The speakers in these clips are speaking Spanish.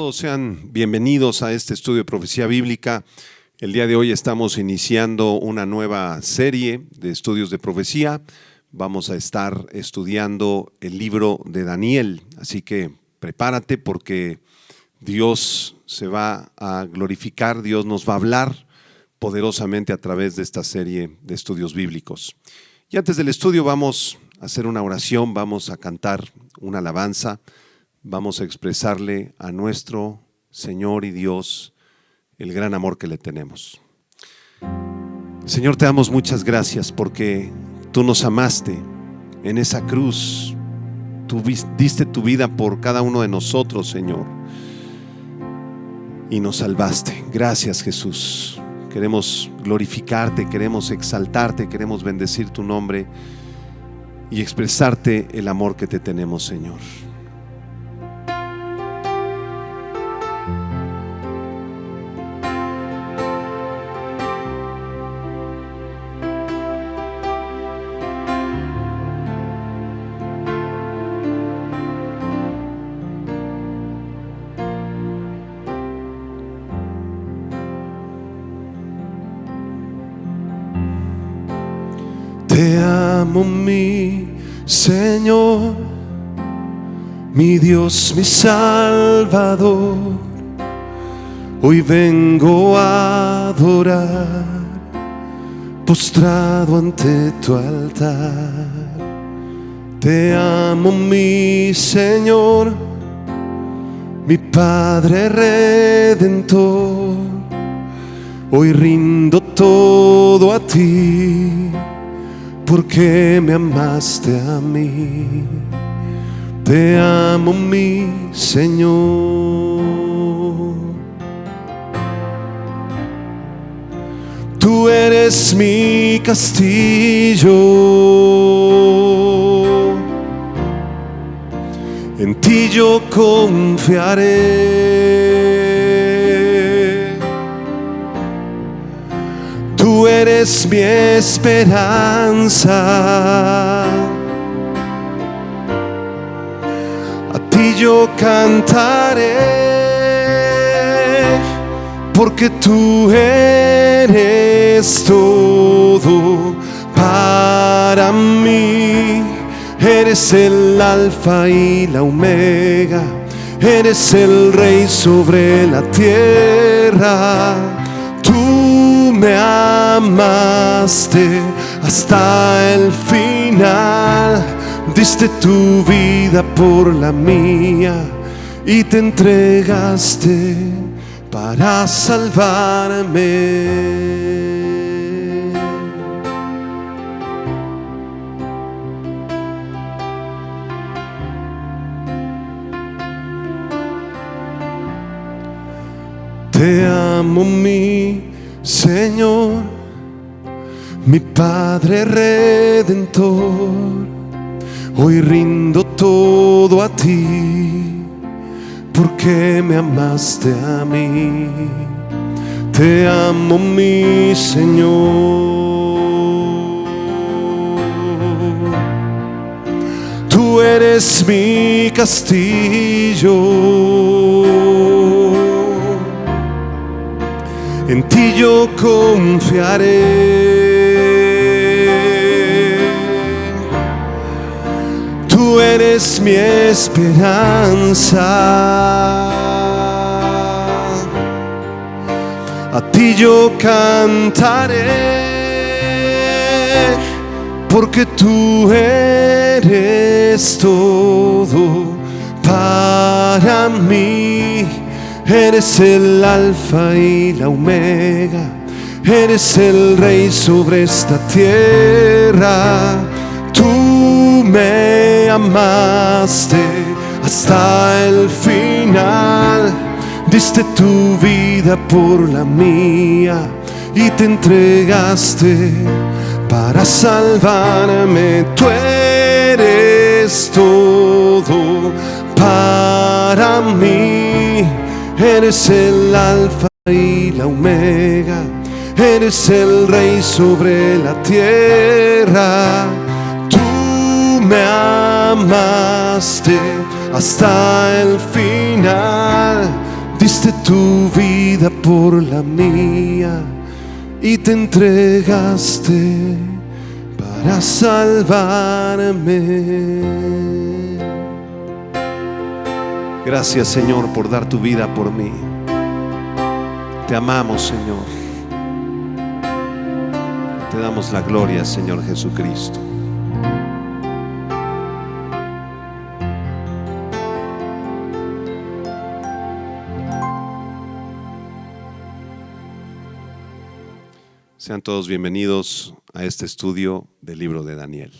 todos sean bienvenidos a este estudio de profecía bíblica. El día de hoy estamos iniciando una nueva serie de estudios de profecía. Vamos a estar estudiando el libro de Daniel, así que prepárate porque Dios se va a glorificar, Dios nos va a hablar poderosamente a través de esta serie de estudios bíblicos. Y antes del estudio vamos a hacer una oración, vamos a cantar una alabanza, vamos a expresarle a nuestro Señor y Dios el gran amor que le tenemos. Señor, te damos muchas gracias porque tú nos amaste en esa cruz. Tú diste tu vida por cada uno de nosotros, Señor, y nos salvaste. Gracias, Jesús. Queremos glorificarte, queremos exaltarte, queremos bendecir tu nombre y expresarte el amor que te tenemos, Señor. Te amo, mi Señor, mi Dios, mi Salvador. Hoy vengo a adorar, postrado ante tu altar. Te amo, mi Señor, mi Padre Redentor. Hoy rindo todo a ti, porque me amaste a mí. Te amo, mi Señor. Tú eres mi castillo, en ti yo confiaré. Tú eres mi esperanza, a ti yo cantaré, porque tú eres todo para mí. Eres el alfa y la omega, eres el rey sobre la tierra. Tú me amaste hasta el final, diste tu vida por la mía y te entregaste para salvarme. Te amo, mi Señor, mi Padre Redentor. Hoy rindo todo a ti, porque me amaste a mí. Te amo, mi Señor. Tú eres mi castillo, en ti yo confiaré. Tú eres mi esperanza, a ti yo cantaré, porque tú eres todo para mí. Eres el alfa y la omega, eres el rey sobre esta tierra. Tú me amaste hasta el final, diste tu vida por la mía y te entregaste para salvarme. Tú eres todo para mí. Eres el alfa y la omega, eres el rey sobre la tierra. Tú me amaste hasta el final, Diste tu vida por la mía y te entregaste para salvarme. Gracias, Señor, por dar tu vida por mí. Te amamos, Señor. Te damos la gloria, Señor Jesucristo. Sean todos bienvenidos a este estudio del libro de Daniel.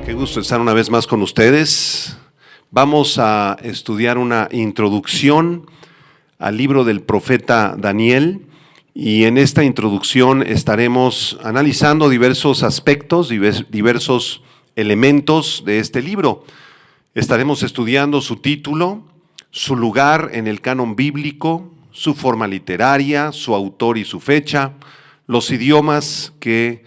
Qué gusto estar una vez más con ustedes. Vamos a estudiar una introducción al libro del profeta Daniel, y en esta introducción estaremos analizando diversos aspectos, diversos elementos de este libro. Estaremos estudiando su título, su lugar en el canon bíblico, su forma literaria, su autor y su fecha, los idiomas que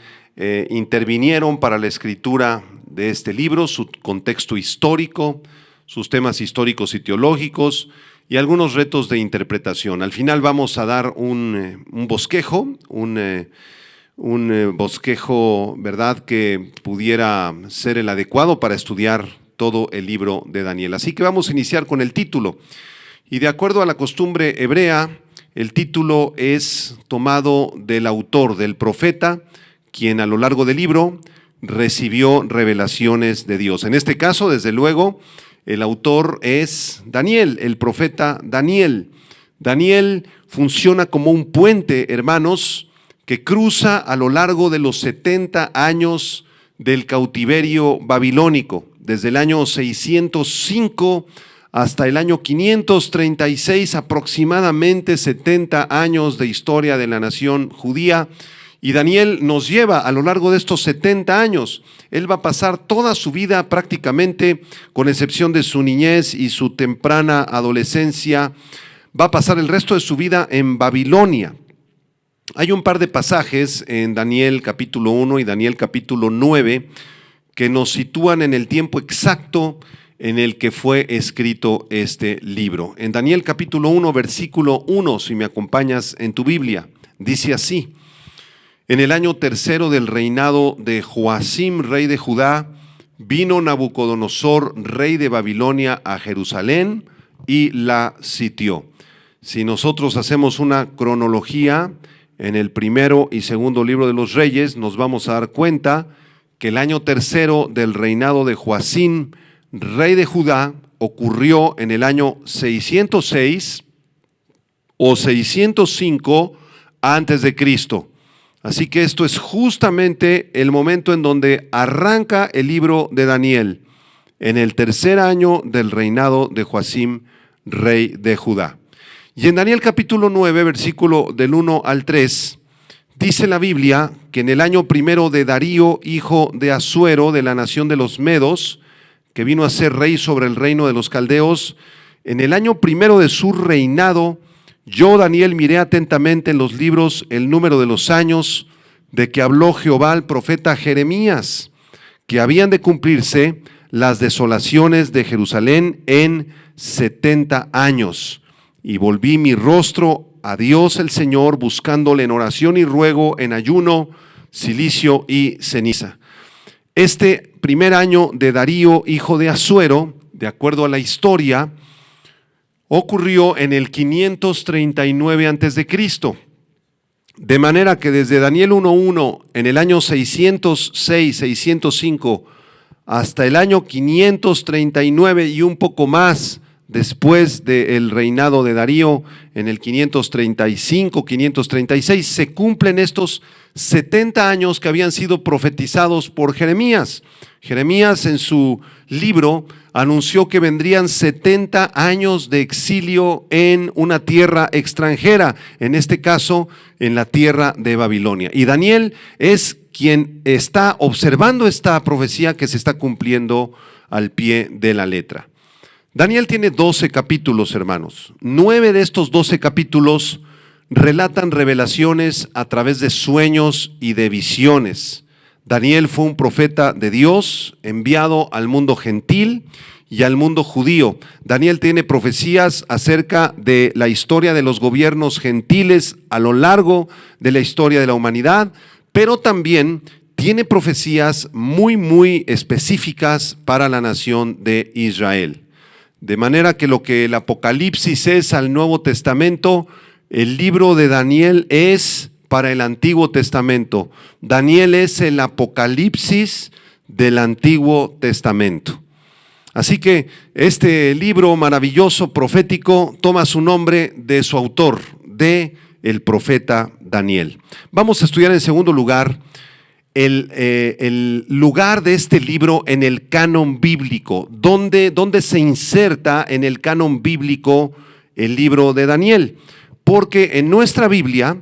intervinieron para la escritura de este libro, su contexto histórico, sus temas históricos y teológicos y algunos retos de interpretación. Al final vamos a dar un bosquejo, un bosquejo, ¿verdad?, que pudiera ser el adecuado para estudiar todo el libro de Daniel. Así que vamos a iniciar con el título. Y de acuerdo a la costumbre hebrea, el título es tomado del autor, del profeta, quien a lo largo del libro recibió revelaciones de Dios. En este caso, desde luego, el autor es Daniel, el profeta Daniel. Daniel funciona como un puente, hermanos, que cruza a lo largo de los 70 años del cautiverio babilónico, desde el año 605 hasta el año 536, aproximadamente 70 años de historia de la nación judía. Y Daniel nos lleva a lo largo de estos 70 años. Él va a pasar toda su vida prácticamente, con excepción de su niñez y su temprana adolescencia, va a pasar el resto de su vida en Babilonia. Hay un par de pasajes en Daniel capítulo 1 y Daniel capítulo 9 que nos sitúan en el tiempo exacto en el que fue escrito este libro. En Daniel capítulo 1, versículo 1, si me acompañas en tu Biblia, dice así: en el año tercero del reinado de Joacim, rey de Judá, vino Nabucodonosor, rey de Babilonia, a Jerusalén y la sitió. Si nosotros hacemos una cronología en el primero y segundo libro de los Reyes, nos vamos a dar cuenta que el año tercero del reinado de Joacim, rey de Judá, ocurrió en el año 606 o 605 antes de Cristo. Así que esto es justamente el momento en donde arranca el libro de Daniel, en el tercer año del reinado de Joacim, rey de Judá. Y en Daniel capítulo 9, versículo del 1 al 3, dice la Biblia que en el año primero de Darío, hijo de Asuero, de la nación de los Medos, que vino a ser rey sobre el reino de los caldeos, en el año primero de su reinado, yo, Daniel, miré atentamente en los libros el número de los años de que habló Jehová al profeta Jeremías, que habían de cumplirse las desolaciones de Jerusalén en 70 años. Y volví mi rostro a Dios el Señor, buscándole en oración y ruego, en ayuno, cilicio y ceniza. Este primer año de Darío, hijo de Asuero, de acuerdo a la historia, ocurrió en el 539 a.C., de manera que desde Daniel 1.1 en el año 606, 605 hasta el año 539 y un poco más después del reinado de Darío, en el 535, 536, se cumplen estos 70 años que habían sido profetizados por Jeremías. Jeremías en su libro anunció que vendrían 70 años de exilio en una tierra extranjera, en este caso en la tierra de Babilonia. Y Daniel es quien está observando esta profecía que se está cumpliendo al pie de la letra. Daniel tiene 12 capítulos, hermanos. 9 de estos 12 capítulos relatan revelaciones a través de sueños y de visiones. Daniel fue un profeta de Dios enviado al mundo gentil y al mundo judío. Daniel tiene profecías acerca de la historia de los gobiernos gentiles a lo largo de la historia de la humanidad, pero también tiene profecías muy específicas para la nación de Israel. De manera que lo que el Apocalipsis es al Nuevo Testamento, el libro de Daniel es para el Antiguo Testamento. Daniel es el Apocalipsis del Antiguo Testamento. Así que este libro maravilloso, profético, toma su nombre de su autor, de el profeta Daniel. Vamos a estudiar en segundo lugar el lugar de este libro en el canon bíblico. ¿Dónde se inserta en el canon bíblico el libro de Daniel? Porque en nuestra Biblia,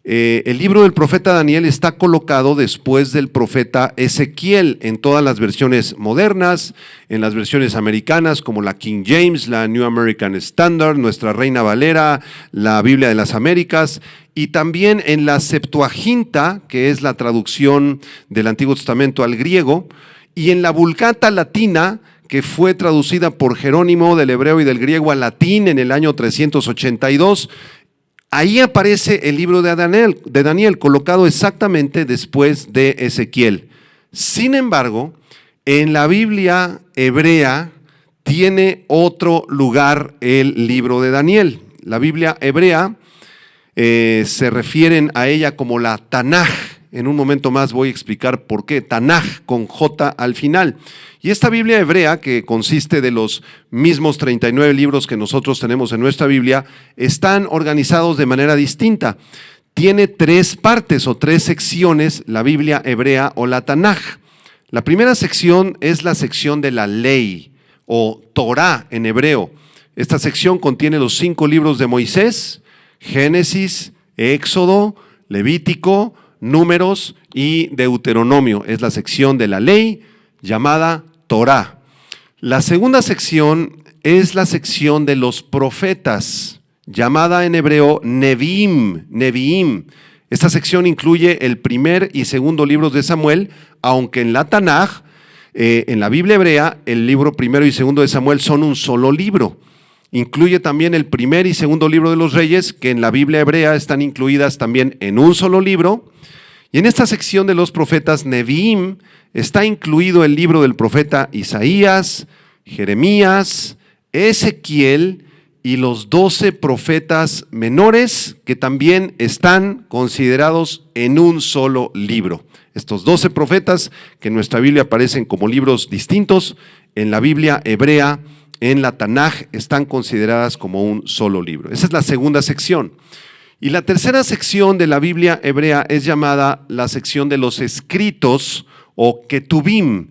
el libro del profeta Daniel está colocado después del profeta Ezequiel en todas las versiones modernas, en las versiones americanas como la King James, la New American Standard, nuestra Reina Valera, la Biblia de las Américas, y también en la Septuaginta, que es la traducción del Antiguo Testamento al griego, y en la Vulgata latina, que fue traducida por Jerónimo del hebreo y del griego al latín en el año 382. Ahí aparece el libro de Daniel, colocado exactamente después de Ezequiel. Sin embargo, en la Biblia hebrea tiene otro lugar el libro de Daniel. La Biblia hebrea se refieren a ella como la Tanaj. En un momento más voy a explicar por qué. Tanaj con J al final. Y esta Biblia hebrea, que consiste de los mismos 39 libros que nosotros tenemos en nuestra Biblia, están organizados de manera distinta. Tiene 3 partes o 3 secciones la Biblia hebrea o la Tanaj. La primera sección es la sección de la ley o Torá en hebreo. Esta sección contiene los 5 libros de Moisés, Génesis, Éxodo, Levítico, Números y Deuteronomio. Es la sección de la ley llamada Torá. La segunda sección es la sección de los profetas, llamada en hebreo Neviim. Esta sección incluye el primer y segundo libros de Samuel, aunque en la Tanaj, en la Biblia hebrea, el libro primero y segundo de Samuel son un solo libro. Incluye también el primer y segundo libro de los Reyes, que en la Biblia hebrea están incluidas también en un solo libro. Y en esta sección de los profetas Neviim está incluido el libro del profeta Isaías, Jeremías, Ezequiel y los 12 profetas menores que también están considerados en un solo libro. Estos 12 profetas que en nuestra Biblia aparecen como libros distintos, en la Biblia hebrea, en la Tanaj, están consideradas como un solo libro. Esa es la segunda sección. Y la tercera sección de la Biblia hebrea es llamada la sección de los escritos o Ketubim.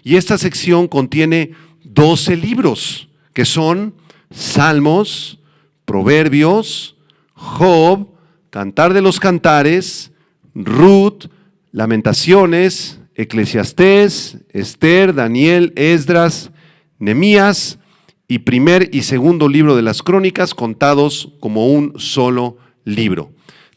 Y esta sección contiene 12 libros, que son Salmos, Proverbios, Job, Cantar de los Cantares, Ruth, Lamentaciones, Eclesiastés, Esther, Daniel, Esdras, Nehemías y primer y segundo libro de las Crónicas, contados como un solo libro.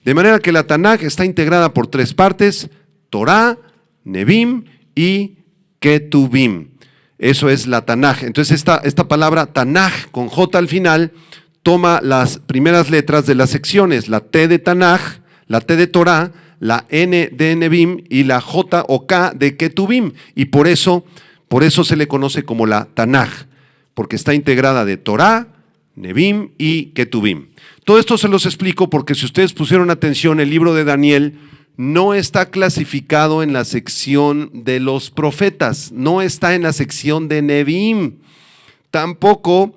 De manera que la Tanaj está integrada por 3 partes: Torá, Neviim y Ketubim. Eso es la Tanaj. Entonces esta palabra Tanaj con J al final toma las primeras letras de las secciones: la T de Tanaj, la T de Torá, la N de Neviim y la J o K de Ketubim. Y por eso se le conoce como la Tanaj, porque está integrada de Torá, Neviim y Ketubim. Todo esto se los explico porque si ustedes pusieron atención, el libro de Daniel no está clasificado en la sección de los profetas, no está en la sección de Neviim. Tampoco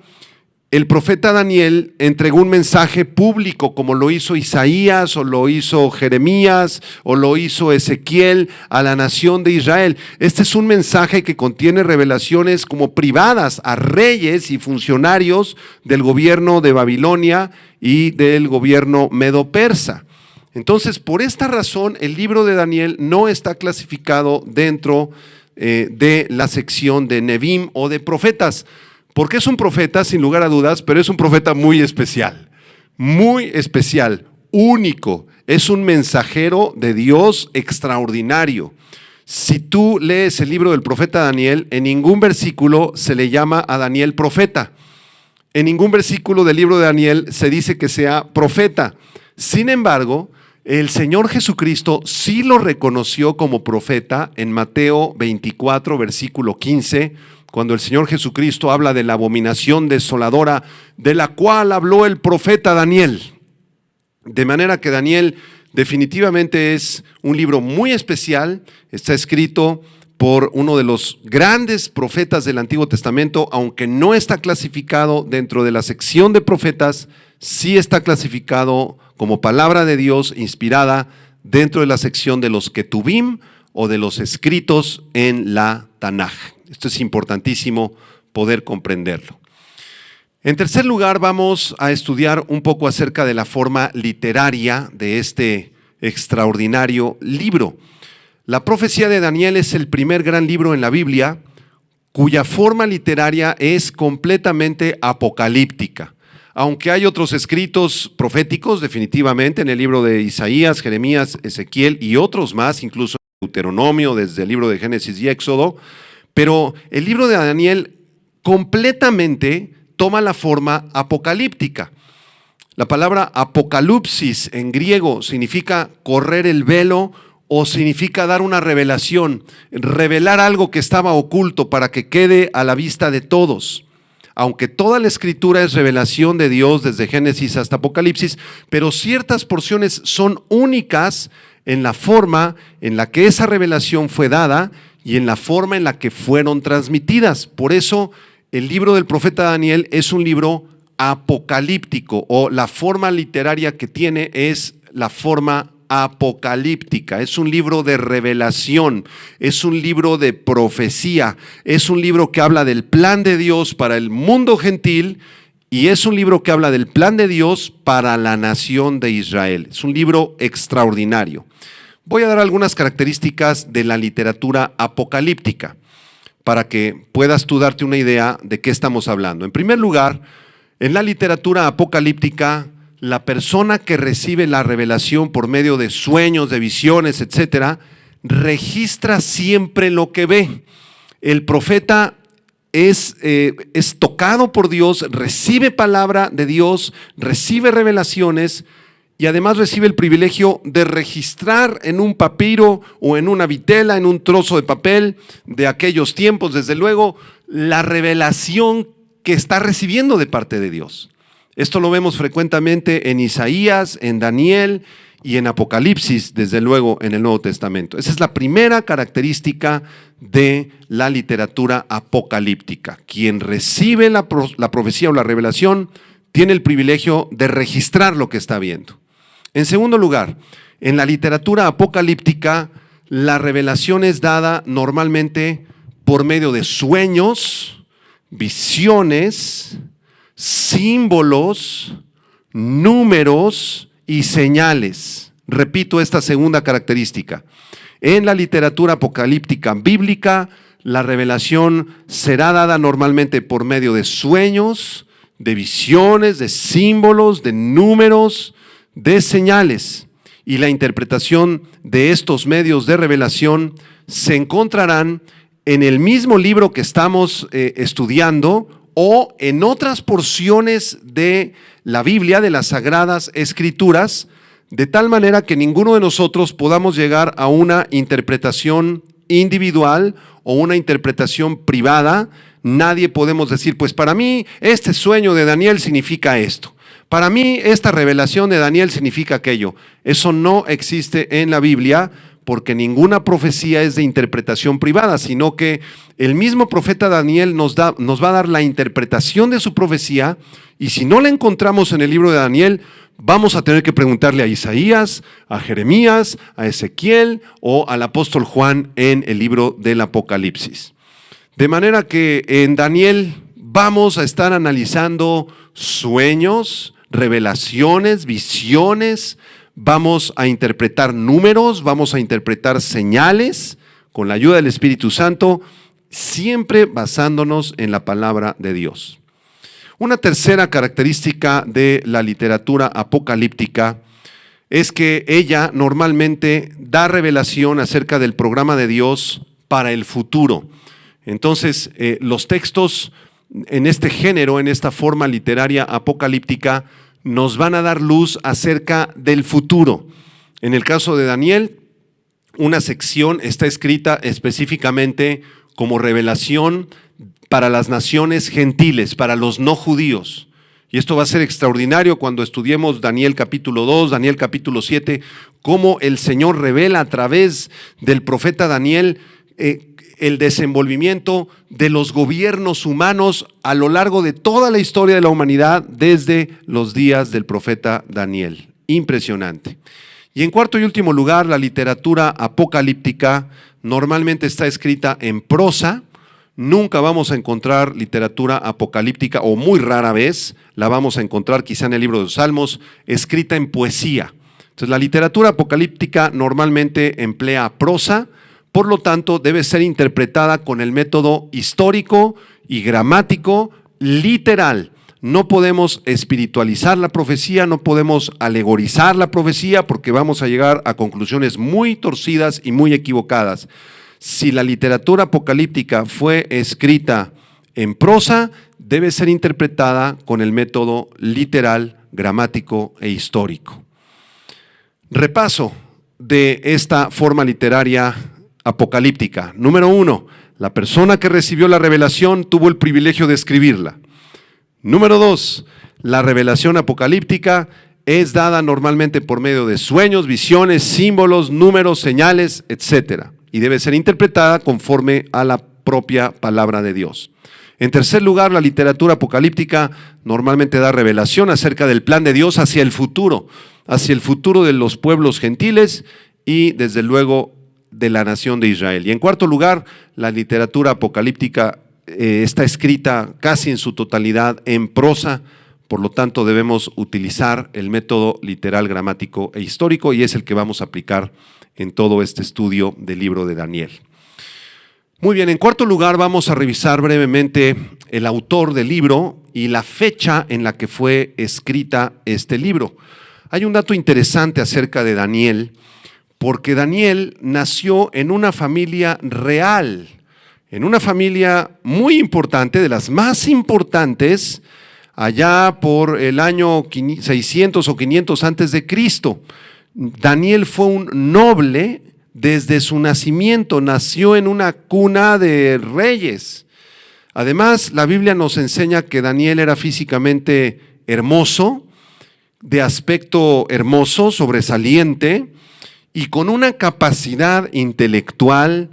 el profeta Daniel entregó un mensaje público como lo hizo Isaías o lo hizo Jeremías o lo hizo Ezequiel a la nación de Israel. Este es un mensaje que contiene revelaciones como privadas a reyes y funcionarios del gobierno de Babilonia y del gobierno medo-persa. Entonces, por esta razón, el libro de Daniel no está clasificado dentro de la sección de Neviim o de profetas. Porque es un profeta, sin lugar a dudas, pero es un profeta muy especial, único, es un mensajero de Dios extraordinario. Si tú lees el libro del profeta Daniel, en ningún versículo se le llama a Daniel profeta. En ningún versículo del libro de Daniel se dice que sea profeta. Sin embargo, el Señor Jesucristo sí lo reconoció como profeta en Mateo 24, versículo 15, cuando el Señor Jesucristo habla de la abominación desoladora de la cual habló el profeta Daniel. De manera que Daniel definitivamente es un libro muy especial, está escrito por uno de los grandes profetas del Antiguo Testamento, aunque no está clasificado dentro de la sección de profetas, sí está clasificado como palabra de Dios inspirada dentro de la sección de los Ketubim o de los escritos en la Tanaj. Esto es importantísimo poder comprenderlo. En tercer lugar, vamos a estudiar un poco acerca de la forma literaria de este extraordinario libro. La profecía de Daniel es el primer gran libro en la Biblia cuya forma literaria es completamente apocalíptica. Aunque hay otros escritos proféticos, definitivamente, en el libro de Isaías, Jeremías, Ezequiel y otros más, incluso Deuteronomio, desde el libro de Génesis y Éxodo, pero el libro de Daniel completamente toma la forma apocalíptica. La palabra apocalipsis en griego significa correr el velo o significa dar una revelación, revelar algo que estaba oculto para que quede a la vista de todos. Aunque toda la escritura es revelación de Dios desde Génesis hasta Apocalipsis, pero ciertas porciones son únicas en la forma en la que esa revelación fue dada y en la forma en la que fueron transmitidas. Por eso el libro del profeta Daniel es un libro apocalíptico, o la forma literaria que tiene es la forma apocalíptica. Es un libro de revelación, es un libro de profecía, es un libro que habla del plan de Dios para el mundo gentil y es un libro que habla del plan de Dios para la nación de Israel. Es un libro extraordinario. Voy a dar algunas características de la literatura apocalíptica para que puedas tú darte una idea de qué estamos hablando. En primer lugar, en la literatura apocalíptica, la persona que recibe la revelación por medio de sueños, de visiones, etcétera, registra siempre lo que ve. El profeta es tocado por Dios, recibe palabra de Dios, recibe revelaciones y además recibe el privilegio de registrar en un papiro o en una vitela, en un trozo de papel de aquellos tiempos, desde luego, la revelación que está recibiendo de parte de Dios. Esto lo vemos frecuentemente en Isaías, en Daniel y en Apocalipsis, desde luego en el Nuevo Testamento. Esa es la primera característica de la literatura apocalíptica. Quien recibe la profecía o la revelación tiene el privilegio de registrar lo que está viendo. En segundo lugar, en la literatura apocalíptica, la revelación es dada normalmente por medio de sueños, visiones, símbolos, números y señales. Repito esta segunda característica. En la literatura apocalíptica bíblica, la revelación será dada normalmente por medio de sueños, de visiones, de símbolos, de números, de señales. Y la interpretación de estos medios de revelación se encontrarán en el mismo libro que estamos estudiando o en otras porciones de la Biblia, de las Sagradas Escrituras, de tal manera que ninguno de nosotros podamos llegar a una interpretación individual o una interpretación privada. Nadie podemos decir, pues para mí este sueño de Daniel significa esto. Para mí esta revelación de Daniel significa aquello. Eso no existe en la Biblia, porque ninguna profecía es de interpretación privada, sino que el mismo profeta Daniel nos va a dar la interpretación de su profecía, y si no la encontramos en el libro de Daniel, vamos a tener que preguntarle a Isaías, a Jeremías, a Ezequiel o al apóstol Juan en el libro del Apocalipsis. De manera que en Daniel vamos a estar analizando sueños, revelaciones, visiones. Vamos a interpretar números, vamos a interpretar señales con la ayuda del Espíritu Santo, siempre basándonos en la palabra de Dios. Una tercera característica de la literatura apocalíptica es que ella normalmente da revelación acerca del programa de Dios para el futuro. Entonces, los textos en este género, en esta forma literaria apocalíptica, nos van a dar luz acerca del futuro. En el caso de Daniel, una sección está escrita específicamente como revelación para las naciones gentiles, para los no judíos. Y esto va a ser extraordinario cuando estudiemos Daniel capítulo 2, Daniel capítulo 7, cómo el Señor revela a través del profeta Daniel el desenvolvimiento de los gobiernos humanos a lo largo de toda la historia de la humanidad desde los días del profeta Daniel. Impresionante. Y en cuarto y último lugar, la literatura apocalíptica normalmente está escrita en prosa. Nunca vamos a encontrar literatura apocalíptica, o muy rara vez la vamos a encontrar quizá en el libro de los Salmos, escrita en poesía. Entonces la literatura apocalíptica normalmente emplea prosa, por lo tanto debe ser interpretada con el método histórico y gramático literal. No podemos espiritualizar la profecía, no podemos alegorizar la profecía porque vamos a llegar a conclusiones muy torcidas y muy equivocadas. Si la literatura apocalíptica fue escrita en prosa, debe ser interpretada con el método literal, gramático e histórico. Repaso de esta forma literaria apocalíptica. Número 1, la persona que recibió la revelación tuvo el privilegio de escribirla. Número 2, la revelación apocalíptica es dada normalmente por medio de sueños, visiones, símbolos, números, señales, etc. Y debe ser interpretada conforme a la propia palabra de Dios. En tercer lugar, la literatura apocalíptica normalmente da revelación acerca del plan de Dios hacia el futuro de los pueblos gentiles y desde luego de la nación de Israel. Y en cuarto lugar, la literatura apocalíptica está escrita casi en su totalidad en prosa, por lo tanto debemos utilizar el método literal, gramático e histórico, y es el que vamos a aplicar en todo este estudio del libro de Daniel. Muy bien, en cuarto lugar vamos a revisar brevemente el autor del libro y la fecha en la que fue escrita este libro. Hay un dato interesante acerca de Daniel, porque Daniel nació en una familia real, en una familia muy importante, de las más importantes, allá por el año 600 o 500 antes de Cristo. Daniel fue un noble desde su nacimiento, nació en una cuna de reyes. Además, la Biblia nos enseña que Daniel era físicamente hermoso, de aspecto hermoso, sobresaliente, y con una capacidad intelectual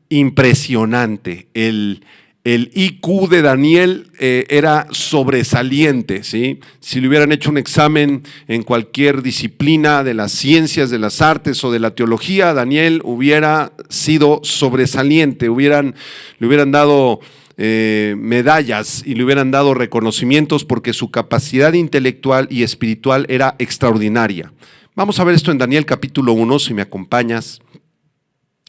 impresionante. El IQ de Daniel era sobresaliente, ¿sí? Si le hubieran hecho un examen en cualquier disciplina de las ciencias, de las artes o de la teología, Daniel hubiera sido sobresaliente, le hubieran dado medallas y le hubieran dado reconocimientos porque su capacidad intelectual y espiritual era extraordinaria. Vamos a ver esto en Daniel capítulo 1, si me acompañas.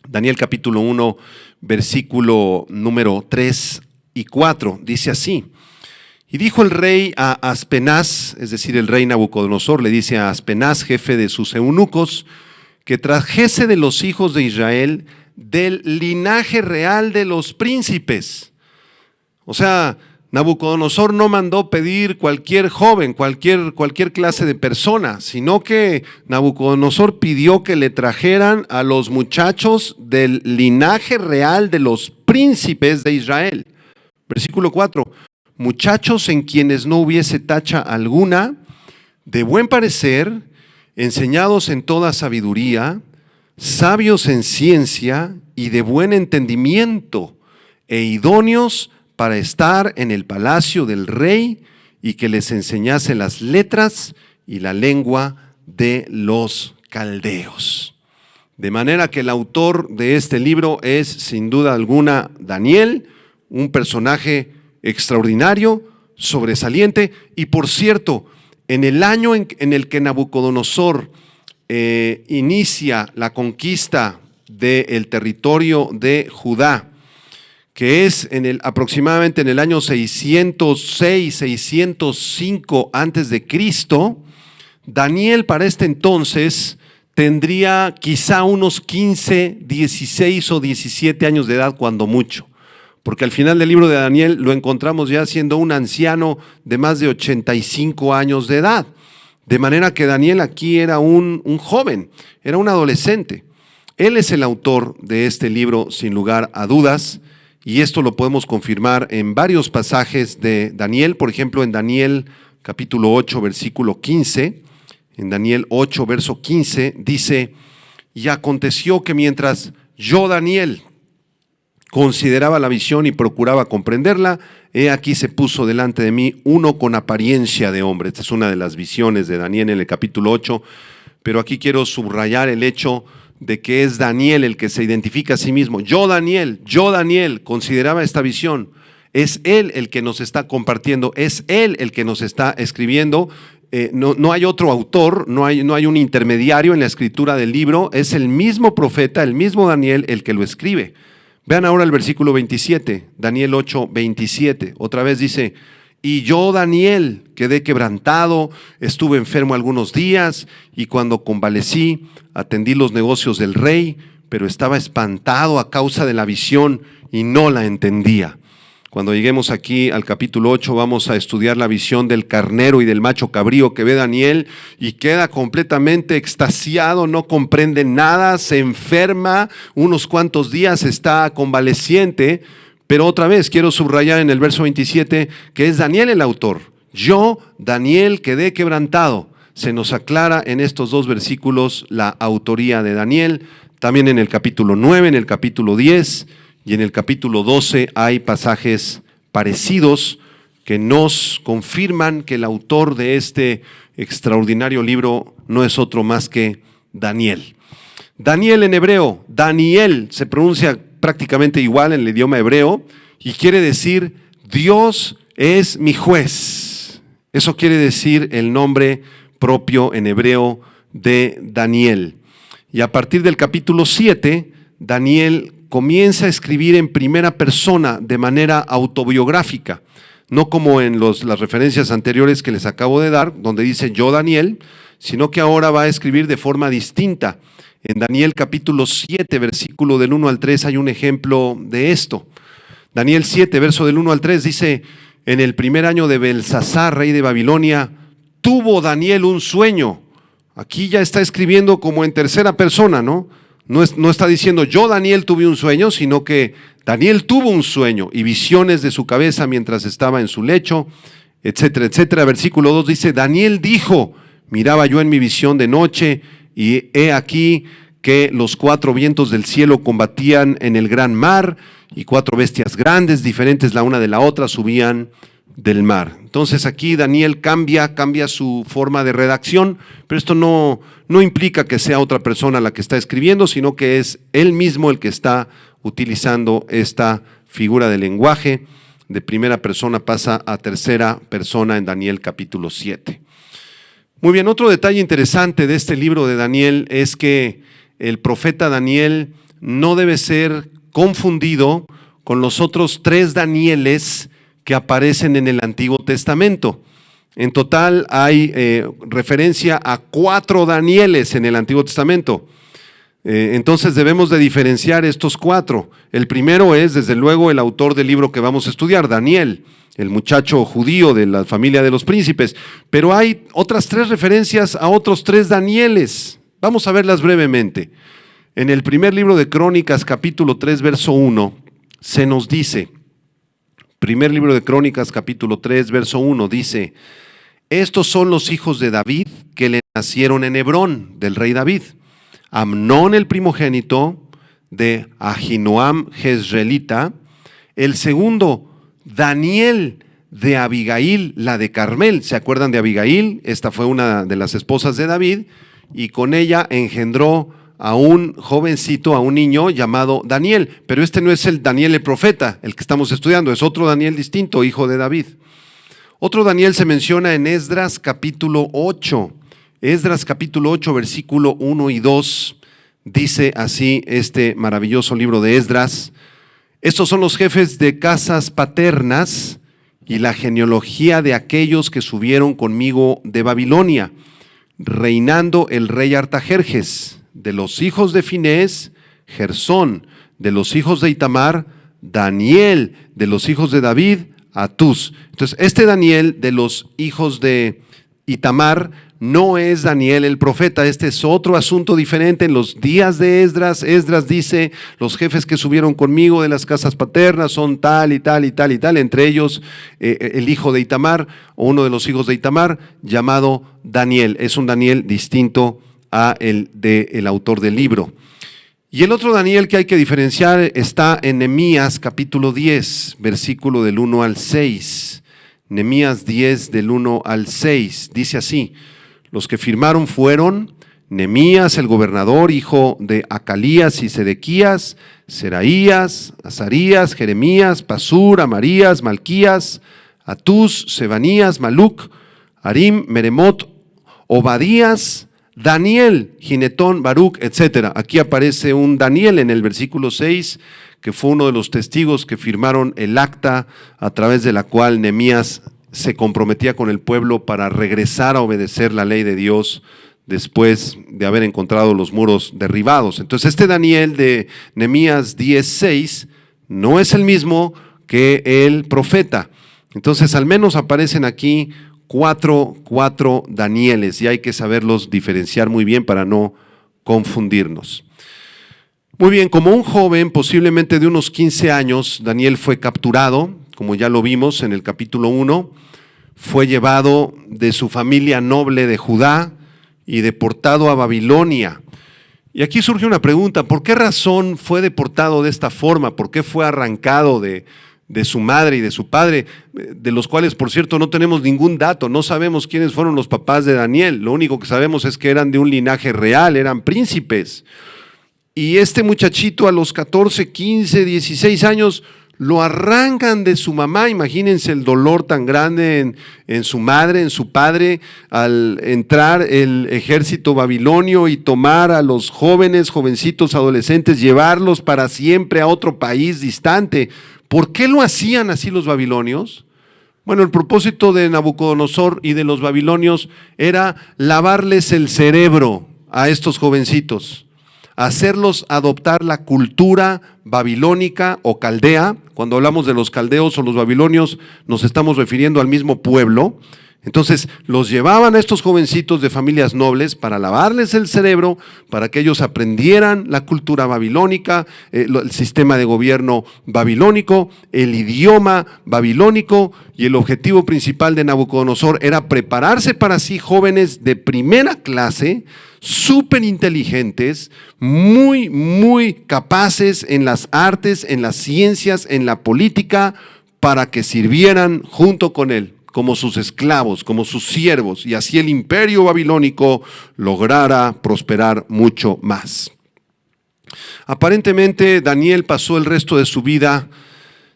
Daniel capítulo 1, versículo número 3 y 4, dice así: y dijo el rey a Aspenaz, es decir, el rey Nabucodonosor le dice a Aspenaz, jefe de sus eunucos, que trajese de los hijos de Israel del linaje real de los príncipes. O sea, Nabucodonosor no mandó pedir cualquier joven, cualquier clase de persona, sino que Nabucodonosor pidió que le trajeran a los muchachos del linaje real de los príncipes de Israel. Versículo 4, muchachos en quienes no hubiese tacha alguna, de buen parecer, enseñados en toda sabiduría, sabios en ciencia y de buen entendimiento, e idóneos para estar en el palacio del rey, y que les enseñase las letras y la lengua de los caldeos. De manera que el autor de este libro es, sin duda alguna, Daniel, un personaje extraordinario, sobresaliente, y por cierto, en el año en el que Nabucodonosor inicia la conquista del territorio de Judá, que es aproximadamente en el año 606, 605 antes de Cristo, Daniel para este entonces tendría quizá unos 15, 16 o 17 años de edad cuando mucho, porque al final del libro de Daniel lo encontramos ya siendo un anciano de más de 85 años de edad. De manera que Daniel aquí era un joven, era un adolescente. Él es el autor de este libro sin lugar a dudas, y esto lo podemos confirmar en varios pasajes de Daniel, por ejemplo en Daniel capítulo 8 versículo 15, en Daniel 8 verso 15 dice: y aconteció que mientras yo, Daniel, consideraba la visión y procuraba comprenderla, he aquí se puso delante de mí uno con apariencia de hombre. Esta es una de las visiones de Daniel en el capítulo 8, pero aquí quiero subrayar el hecho de que es Daniel el que se identifica a sí mismo. Yo, Daniel, consideraba esta visión. Es él el que nos está compartiendo, es él el que nos está escribiendo. No hay otro autor, no hay un intermediario en la escritura del libro, es el mismo profeta, el mismo Daniel el que lo escribe. Vean ahora el versículo 27, Daniel 8, 27. Otra vez dice: y yo, Daniel, quedé quebrantado, estuve enfermo algunos días, y cuando convalecí, atendí los negocios del rey, pero estaba espantado a causa de la visión y no la entendía. Cuando lleguemos aquí al capítulo 8 vamos a estudiar la visión del carnero y del macho cabrío que ve Daniel y queda completamente extasiado, no comprende nada, se enferma, unos cuantos días está convaleciente, pero otra vez quiero subrayar en el verso 27 que es Daniel el autor. Yo, Daniel, quedé quebrantado. Se nos aclara en estos dos versículos la autoría de Daniel, también en el capítulo 9, en el capítulo 10 y en el capítulo 12 hay pasajes parecidos que nos confirman que el autor de este extraordinario libro no es otro más que Daniel. Daniel en hebreo, Daniel, se pronuncia prácticamente igual en el idioma hebreo y quiere decir Dios es mi juez. Eso quiere decir el nombre propio en hebreo de Daniel. Y a partir del capítulo 7, Daniel comienza a escribir en primera persona de manera autobiográfica, no como en las referencias anteriores que les acabo de dar, donde dice yo Daniel, sino que ahora va a escribir de forma distinta. En Daniel capítulo 7, versículo del 1 al 3 hay un ejemplo de esto. Daniel 7, verso del 1 al 3 dice: en el primer año de Belsasar, rey de Babilonia, tuvo Daniel un sueño. Aquí ya está escribiendo como en tercera persona, ¿no? No está diciendo yo Daniel tuve un sueño, sino que Daniel tuvo un sueño y visiones de su cabeza mientras estaba en su lecho, etcétera, etcétera. Versículo 2 dice: Daniel dijo, miraba yo en mi visión de noche y he aquí que los 4 vientos del cielo combatían en el gran mar y 4 bestias grandes, diferentes la una de la otra, subían del mar. Entonces aquí Daniel cambia su forma de redacción, pero esto no implica que sea otra persona la que está escribiendo, sino que es él mismo el que está utilizando esta figura de lenguaje. De primera persona pasa a tercera persona en Daniel capítulo 7. Muy bien, otro detalle interesante de este libro de Daniel es que el profeta Daniel no debe ser confundido con los otros 3 Danieles que aparecen en el Antiguo Testamento. En total hay referencia a 4 Danieles en el Antiguo Testamento. Entonces debemos de diferenciar estos 4. El primero es, desde luego, el autor del libro que vamos a estudiar, Daniel, el muchacho judío de la familia de los príncipes. Pero hay otras 3 referencias a otros 3 Danieles. Vamos a verlas brevemente. En el primer libro de Crónicas, capítulo 3, verso 1, se nos dice, primer libro de Crónicas, capítulo 3, verso 1, dice: estos son los hijos de David que le nacieron en Hebrón, del rey David. Amnón el primogénito, de Ahinoam jezreelita. El segundo, Daniel de Abigail, la de Carmel. ¿Se acuerdan de Abigail? Esta fue una de las esposas de David y con ella engendró a un jovencito, a un niño llamado Daniel, pero este no es el Daniel el profeta, el que estamos estudiando, es otro Daniel distinto, hijo de David. Otro Daniel se menciona en Esdras capítulo 8, Esdras capítulo 8, versículo 1 y 2, dice así este maravilloso libro de Esdras: estos son los jefes de casas paternas y la genealogía de aquellos que subieron conmigo de Babilonia, reinando el rey Artajerjes. De los hijos de Finés, Gersón. De los hijos de Itamar, Daniel. De los hijos de David, Atús. Entonces, este Daniel de los hijos de Itamar no es Daniel el profeta. Este es otro asunto diferente. En los días de Esdras, Esdras dice: los jefes que subieron conmigo de las casas paternas son tal y tal y tal y tal, entre ellos el hijo de Itamar, o uno de los hijos de Itamar, llamado Daniel. Es un Daniel distinto a el del autor del libro. Y el otro Daniel que hay que diferenciar está en Nehemías capítulo 10, versículo del 1 al 6. Nehemías 10 del 1 al 6, dice así: los que firmaron fueron Nehemías el gobernador, hijo de Acalías y Sedequías, Seraías, Azarías, Jeremías, Pasur, Amarías, Malquías, Atús, Sebanías, Maluc, Harim, Meremot, Obadías, Daniel, Ginetón, Baruc, etc. Aquí aparece un Daniel en el versículo 6, que fue uno de los testigos que firmaron el acta a través de la cual Nehemías se comprometía con el pueblo para regresar a obedecer la ley de Dios después de haber encontrado los muros derribados. Entonces, este Daniel de Nehemías 10:6 no es el mismo que el profeta. Entonces, al menos aparecen aquí cuatro Danieles, y hay que saberlos diferenciar muy bien para no confundirnos. Muy bien, como un joven posiblemente de unos 15 años, Daniel fue capturado, como ya lo vimos en el capítulo 1, fue llevado de su familia noble de Judá y deportado a Babilonia. Y aquí surge una pregunta: ¿por qué razón fue deportado de esta forma? ¿Por qué fue arrancado de su madre y de su padre, de los cuales, por cierto, no tenemos ningún dato? No sabemos quiénes fueron los papás de Daniel. Lo único que sabemos es que eran de un linaje real, eran príncipes. Y este muchachito a los 14, 15, 16 años lo arrancan de su mamá. Imagínense el dolor tan grande en su madre, en su padre, al entrar el ejército babilonio y tomar a los jóvenes, jovencitos, adolescentes, llevarlos para siempre a otro país distante. ¿Por qué lo hacían así los babilonios? Bueno, el propósito de Nabucodonosor y de los babilonios era lavarles el cerebro a estos jovencitos, hacerlos adoptar la cultura babilónica o caldea. Cuando hablamos de los caldeos o los babilonios, nos estamos refiriendo al mismo pueblo. Entonces, los llevaban a estos jovencitos de familias nobles para lavarles el cerebro, para que ellos aprendieran la cultura babilónica, el sistema de gobierno babilónico, el idioma babilónico, y el objetivo principal de Nabucodonosor era prepararse para sí jóvenes de primera clase, súper inteligentes, muy capaces en las artes, en las ciencias, en la política, para que sirvieran junto con él, como sus esclavos, como sus siervos, y así el imperio babilónico lograra prosperar mucho más. Aparentemente Daniel pasó el resto de su vida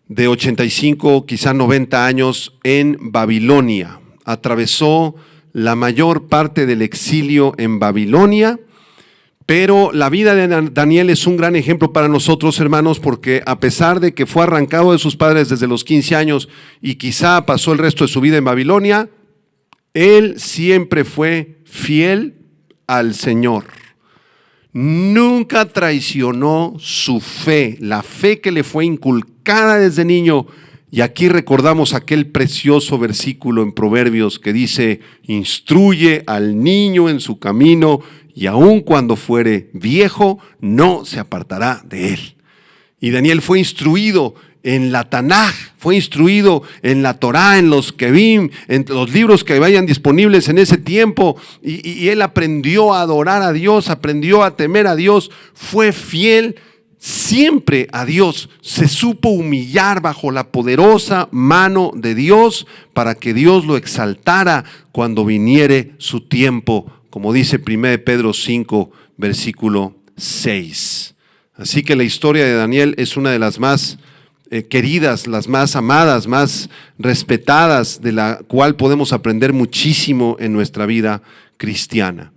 de 85, quizá 90 años en Babilonia. Atravesó la mayor parte del exilio en Babilonia, pero la vida de Daniel es un gran ejemplo para nosotros, hermanos, porque a pesar de que fue arrancado de sus padres desde los 15 años y quizá pasó el resto de su vida en Babilonia, él siempre fue fiel al Señor. Nunca traicionó su fe, la fe que le fue inculcada desde niño. Y aquí recordamos aquel precioso versículo en Proverbios que dice: instruye al niño en su camino, y aun cuando fuere viejo, no se apartará de él. Y Daniel fue instruido en la Tanaj, fue instruido en la Torá, en los Kevim, en los libros que vayan disponibles en ese tiempo, y él aprendió a adorar a Dios, aprendió a temer a Dios, fue fiel siempre a Dios, se supo humillar bajo la poderosa mano de Dios para que Dios lo exaltara cuando viniere su tiempo, como dice 1 Pedro 5, versículo 6. Así que la historia de Daniel es una de las más queridas, las más amadas, más respetadas, de la cual podemos aprender muchísimo en nuestra vida cristiana.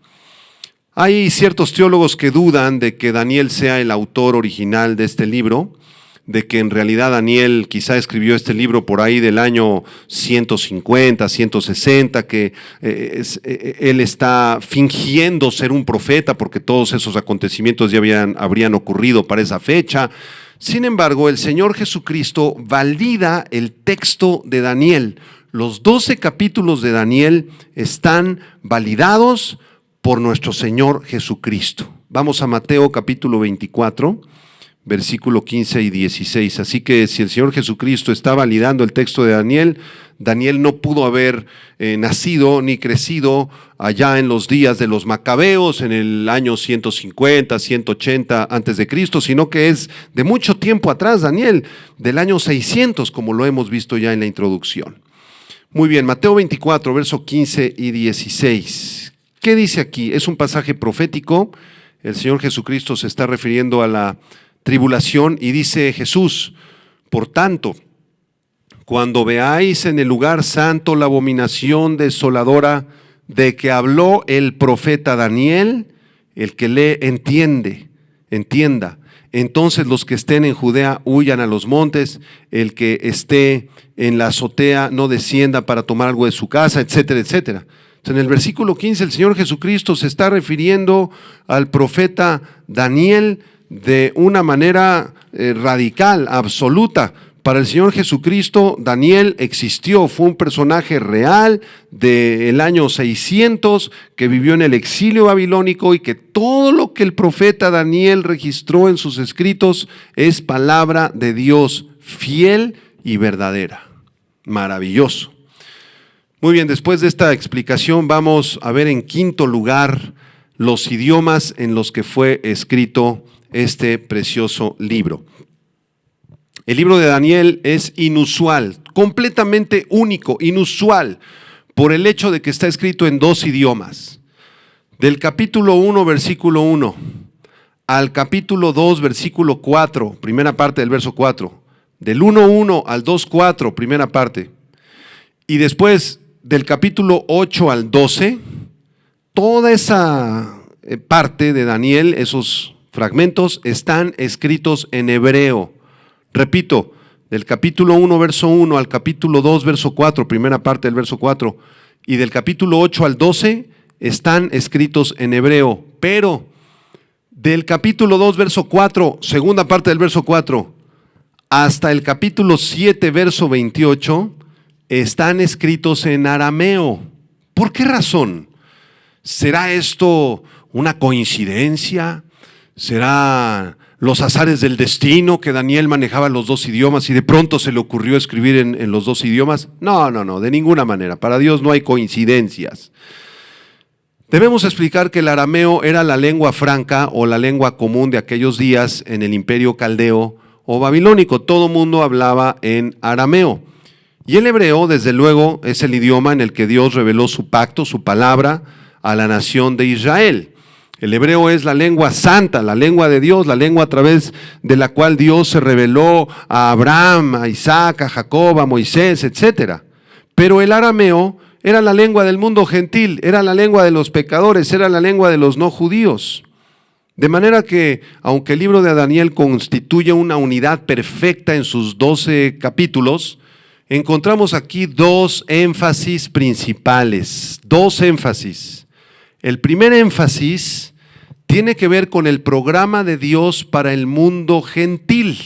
Hay ciertos teólogos que dudan de que Daniel sea el autor original de este libro. de que en realidad Daniel quizá escribió este libro por ahí del año 150, 160, que él está fingiendo ser un profeta porque todos esos acontecimientos ya habrían ocurrido para esa fecha. Sin embargo, el Señor Jesucristo valida el texto de Daniel. Los 12 capítulos de Daniel están validados por nuestro Señor Jesucristo. Vamos a Mateo capítulo 24, versículo 15 y 16. Así que si el Señor Jesucristo está validando el texto de Daniel, Daniel no pudo haber nacido ni crecido allá en los días de los Macabeos, en el año 150, 180 antes de Cristo, sino que es de mucho tiempo atrás, Daniel, del año 600, como lo hemos visto ya en la introducción. Muy bien, Mateo 24, verso 15 y 16. ¿Qué dice aquí? Es un pasaje profético. El Señor Jesucristo se está refiriendo a la tribulación y dice Jesús: por tanto, cuando veáis en el lugar santo la abominación desoladora de que habló el profeta Daniel, el que lee entienda. Entonces los que estén en Judea huyan a los montes, el que esté en la azotea no descienda para tomar algo de su casa, etcétera, etcétera. En el versículo 15 el Señor Jesucristo se está refiriendo al profeta Daniel de una manera radical, absoluta. Para el Señor Jesucristo, Daniel existió, fue un personaje real del año 600 que vivió en el exilio babilónico y que todo lo que el profeta Daniel registró en sus escritos es palabra de Dios, fiel y verdadera. Maravilloso. Muy bien, después de esta explicación vamos a ver en quinto lugar los idiomas en los que fue escrito este precioso libro. El libro de Daniel es inusual, completamente único, inusual, por el hecho de que está escrito en dos idiomas. Del capítulo 1, versículo 1, al capítulo 2, versículo 4, primera parte del verso 4, del 1:1 al 2:4, primera parte, y después del capítulo 8 al 12, toda esa parte de Daniel, esos fragmentos, están escritos en hebreo. Repito, del capítulo 1, verso 1 al capítulo 2, verso 4, primera parte del verso 4, y del capítulo 8 al 12, están escritos en hebreo. Pero del capítulo 2, verso 4, segunda parte del verso 4, hasta el capítulo 7, verso 28, están escritos en arameo. ¿Por qué razón? ¿Será esto una coincidencia? ¿Será los azares del destino que Daniel manejaba los dos idiomas y de pronto se le ocurrió escribir en los dos idiomas? No, de ninguna manera. Para Dios no hay coincidencias. Debemos explicar que el arameo era la lengua franca o la lengua común de aquellos días en el imperio caldeo o babilónico. Todo mundo hablaba en arameo. Y el hebreo, desde luego, es el idioma en el que Dios reveló su pacto, su palabra a la nación de Israel. El hebreo es la lengua santa, la lengua de Dios, la lengua a través de la cual Dios se reveló a Abraham, a Isaac, a Jacob, a Moisés, etc. Pero el arameo era la lengua del mundo gentil, era la lengua de los pecadores, era la lengua de los no judíos. De manera que, aunque el libro de Daniel constituye una unidad perfecta en sus 12 capítulos, encontramos aquí dos énfasis principales, dos énfasis. El primer énfasis tiene que ver con el programa de Dios para el mundo gentil.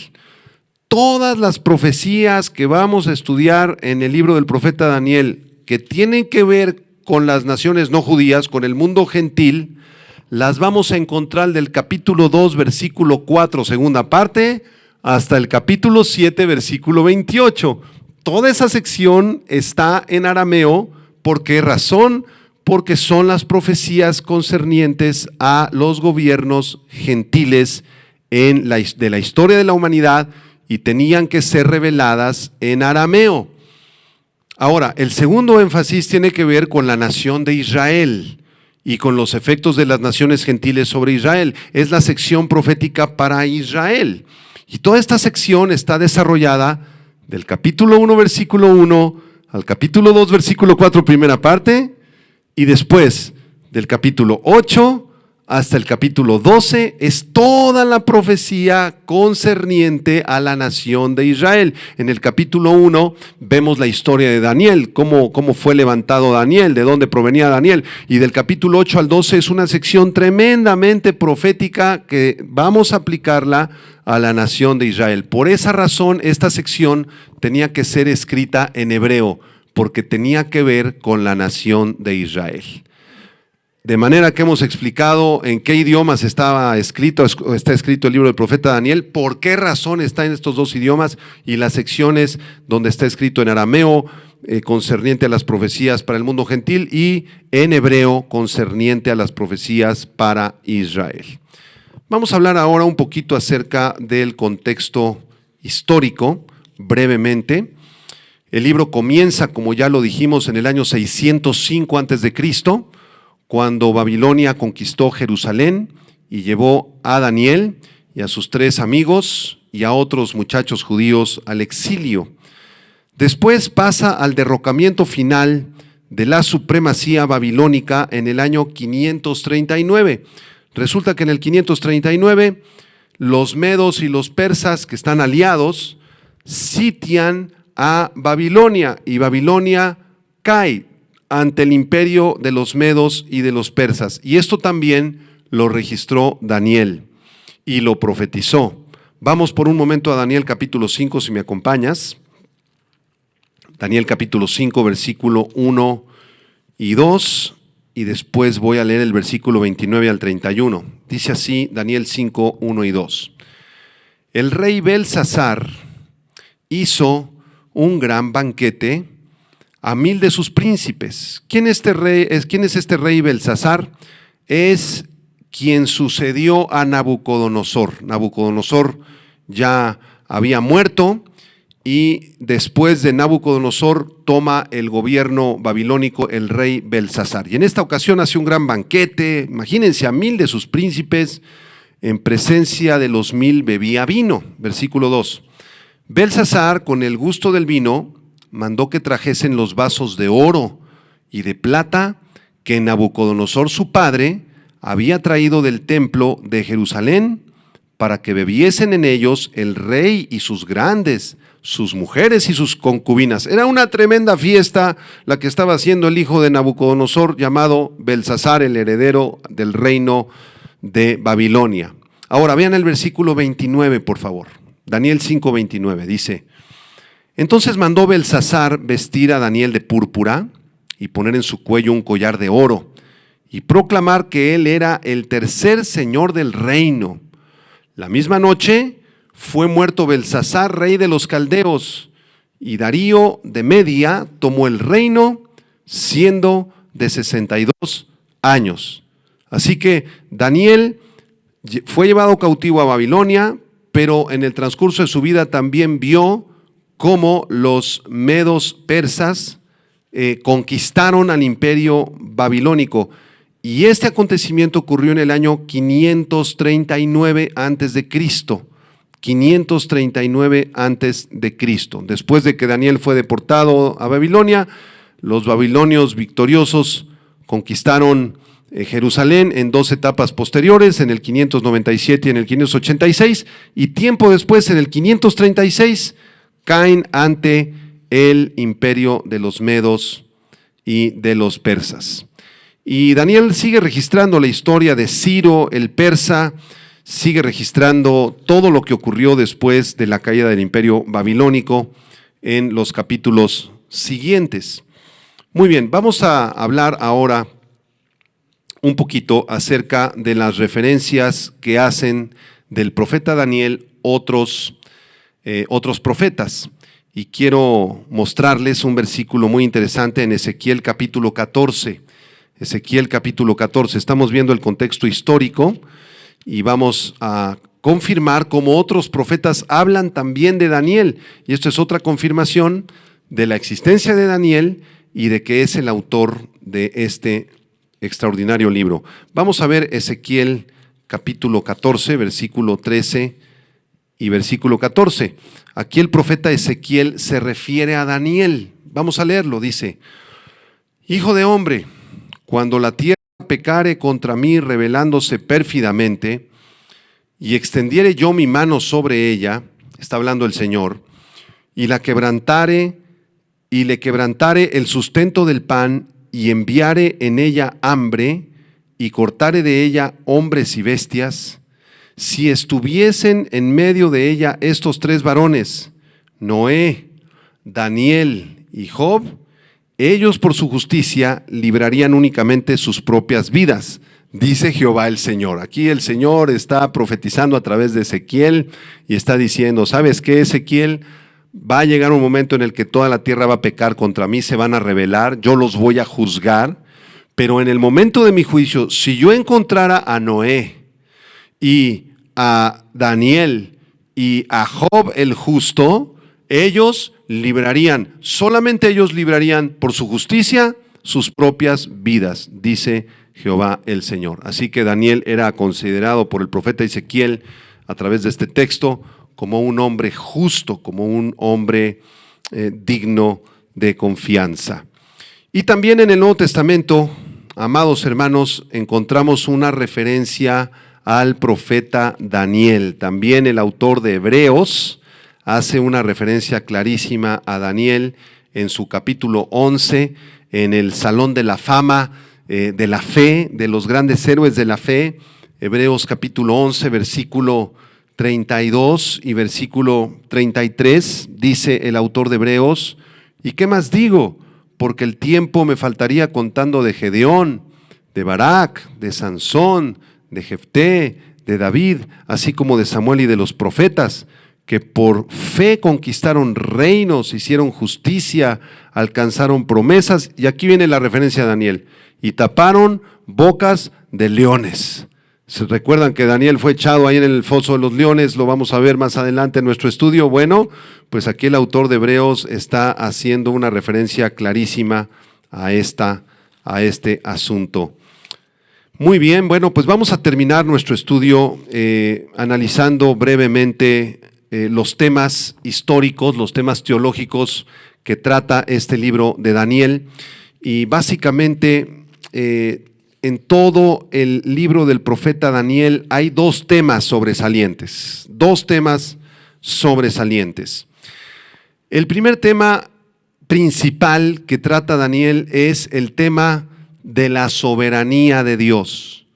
Todas las profecías que vamos a estudiar en el libro del profeta Daniel, que tienen que ver con las naciones no judías, con el mundo gentil, las vamos a encontrar del capítulo 2, versículo 4, segunda parte, hasta el capítulo 7, versículo 28. Toda esa sección está en arameo. ¿Por qué razón? Porque son las profecías concernientes a los gobiernos gentiles de la historia de la humanidad y tenían que ser reveladas en arameo. Ahora, el segundo énfasis tiene que ver con la nación de Israel y con los efectos de las naciones gentiles sobre Israel. Es la sección profética para Israel. Y toda esta sección está desarrollada del capítulo 1, versículo 1 al capítulo 2, versículo 4, primera parte, y después del capítulo 8 hasta el capítulo 12 es toda la profecía concerniente a la nación de Israel. En el capítulo 1 vemos la historia de Daniel, cómo fue levantado Daniel, de dónde provenía Daniel. Y del capítulo 8 al 12 es una sección tremendamente profética que vamos a aplicarla a la nación de Israel. Por esa razón, esta sección tenía que ser escrita en hebreo, porque tenía que ver con la nación de Israel. De manera que hemos explicado en qué idiomas está escrito el libro del profeta Daniel, por qué razón está en estos dos idiomas, y las secciones donde está escrito en arameo concerniente a las profecías para el mundo gentil, y en hebreo concerniente a las profecías para Israel. Vamos a hablar ahora un poquito acerca del contexto histórico, brevemente. El libro comienza, como ya lo dijimos, en el año 605 a.C., cuando Babilonia conquistó Jerusalén y llevó a Daniel y a sus 3 amigos y a otros muchachos judíos al exilio. Después pasa al derrocamiento final de la supremacía babilónica en el año 539. Resulta que en el 539 los medos y los persas, que están aliados, sitian a Babilonia, y Babilonia cae ante el imperio de los medos y de los persas. Y esto también lo registró Daniel y lo profetizó. Vamos por un momento a Daniel capítulo 5, si me acompañas. Daniel capítulo 5, versículo 1 y 2, y después voy a leer el versículo 29 al 31. Dice así Daniel 5, 1 y 2. El rey Belsasar hizo un gran banquete a 1000 de sus príncipes. ¿Quién es este rey Belsasar? Es quien sucedió a Nabucodonosor. Nabucodonosor ya había muerto, y después de Nabucodonosor toma el gobierno babilónico el rey Belsasar. Y en esta ocasión hace un gran banquete. Imagínense, a 1000 de sus príncipes, en presencia de los 1000 bebía vino. Versículo 2. Belsasar, con el gusto del vino, mandó que trajesen los vasos de oro y de plata que Nabucodonosor su padre había traído del templo de Jerusalén, para que bebiesen en ellos el rey y sus grandes, sus mujeres y sus concubinas. Era una tremenda fiesta la que estaba haciendo el hijo de Nabucodonosor, llamado Belsasar, el heredero del reino de Babilonia. Ahora vean el versículo 29, por favor. Daniel 5, 29, dice: entonces mandó Belsasar vestir a Daniel de púrpura y poner en su cuello un collar de oro, y proclamar que él era el tercer señor del reino. La misma noche fue muerto Belsasar, rey de los caldeos, y Darío de Media tomó el reino, siendo de 62 años. Así que Daniel fue llevado cautivo a Babilonia, pero en el transcurso de su vida también vio cómo los medos persas conquistaron al imperio babilónico. Y este acontecimiento ocurrió en el año 539 a.C., 539 a.C. Después de que Daniel fue deportado a Babilonia, los babilonios victoriosos conquistaron Jerusalén en 2 etapas posteriores, en el 597 y en el 586, y tiempo después, en el 536, caen ante el imperio de los medos y de los persas. Y Daniel sigue registrando la historia de Ciro el persa, sigue registrando todo lo que ocurrió después de la caída del imperio babilónico en los capítulos siguientes. Muy bien, vamos a hablar ahora un poquito acerca de las referencias que hacen del profeta Daniel otros profetas. Y quiero mostrarles un versículo muy interesante en Ezequiel capítulo 14. Ezequiel capítulo 14, estamos viendo el contexto histórico y vamos a confirmar cómo otros profetas hablan también de Daniel. Y esto es otra confirmación de la existencia de Daniel y de que es el autor de este extraordinario libro. Vamos a ver Ezequiel capítulo 14, versículo 13 y versículo 14. Aquí el profeta Ezequiel se refiere a Daniel. Vamos a leerlo, dice: hijo de hombre, cuando la tierra pecare contra mí rebelándose pérfidamente, y extendiere yo mi mano sobre ella, está hablando el Señor, y la quebrantare, y le quebrantare el sustento del pan, y enviare en ella hambre, y cortare de ella hombres y bestias, si estuviesen en medio de ella estos tres varones, Noé, Daniel y Job, ellos por su justicia librarían únicamente sus propias vidas, dice Jehová el Señor. Aquí el Señor está profetizando a través de Ezequiel y está diciendo, ¿sabes qué, Ezequiel? Va a llegar un momento en el que toda la tierra va a pecar contra mí, se van a rebelar, yo los voy a juzgar, pero en el momento de mi juicio, si yo encontrara a Noé y a Daniel y a Job el justo, ellos librarían, solamente ellos librarían por su justicia sus propias vidas, dice Jehová el Señor. Así que Daniel era considerado por el profeta Ezequiel a través de este texto como un hombre justo, como un hombre digno de confianza. Y también en el Nuevo Testamento, amados hermanos, encontramos una referencia al profeta Daniel. También el autor de Hebreos hace una referencia clarísima a Daniel en su capítulo 11, en el Salón de la Fama de la Fe, de los grandes héroes de la fe. Hebreos capítulo 11, versículo 32 y versículo 33, dice el autor de Hebreos, ¿y qué más digo? Porque el tiempo me faltaría contando de Gedeón, de Barak, de Sansón, de Jefté, de David, así como de Samuel y de los profetas, que por fe conquistaron reinos, hicieron justicia, alcanzaron promesas, y aquí viene la referencia a Daniel, y taparon bocas de leones. ¿Se recuerdan que Daniel fue echado ahí en el foso de los leones? Lo vamos a ver más adelante en nuestro estudio. Bueno, pues aquí el autor de Hebreos está haciendo una referencia clarísima a este asunto. Muy bien, bueno, pues vamos a terminar nuestro estudio analizando brevemente los temas históricos, los temas teológicos que trata este libro de Daniel. Y básicamente en todo el libro del profeta Daniel hay dos temas sobresalientes. El primer tema principal que trata Daniel es el tema de la soberanía de Dios.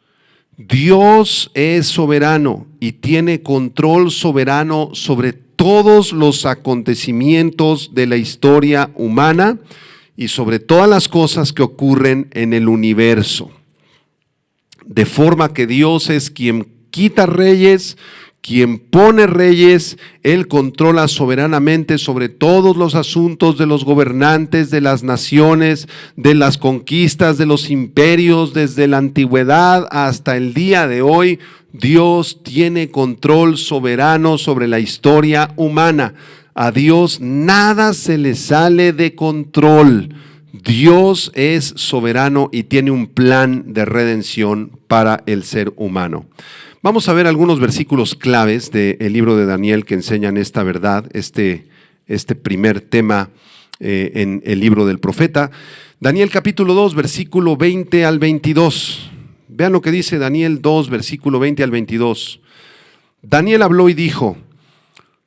Dios es soberano y tiene control soberano sobre todos los acontecimientos de la historia humana y sobre todas las cosas que ocurren en el universo. De forma que Dios es quien quita reyes, quien pone reyes, Él controla soberanamente sobre todos los asuntos de los gobernantes, de las naciones, de las conquistas, de los imperios, desde la antigüedad hasta el día de hoy. Dios tiene control soberano sobre la historia humana. A Dios nada se le sale de control. Dios es soberano y tiene un plan de redención para el ser humano. Vamos a ver algunos versículos claves del libro de Daniel que enseñan esta verdad, este primer tema en el libro del profeta. Daniel capítulo 2, versículo 20 al 22. Vean lo que dice Daniel 2, versículo 20 al 22. Daniel habló y dijo,